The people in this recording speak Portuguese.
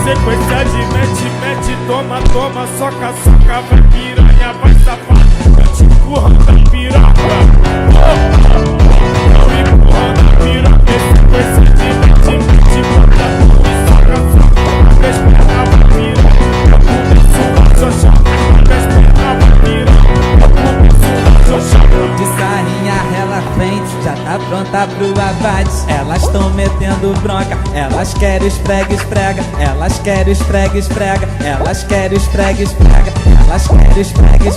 Sequência de mete, toma, soca, vai piranha, vai safado, vai te empurrando a piroca. Não empurrando a piroca. Sequência de mete, bota tudo e soca, três pernas vai piranha, eu começo a xoxar, três pernas vai piranha, eu começo a xoxar. De sainha ela frente, já tá pronta pro abate. Elas tão metendo bronca, elas querem esfrega, elas querem esfrega, elas querem esfrega, elas querem esfrega, esfrega,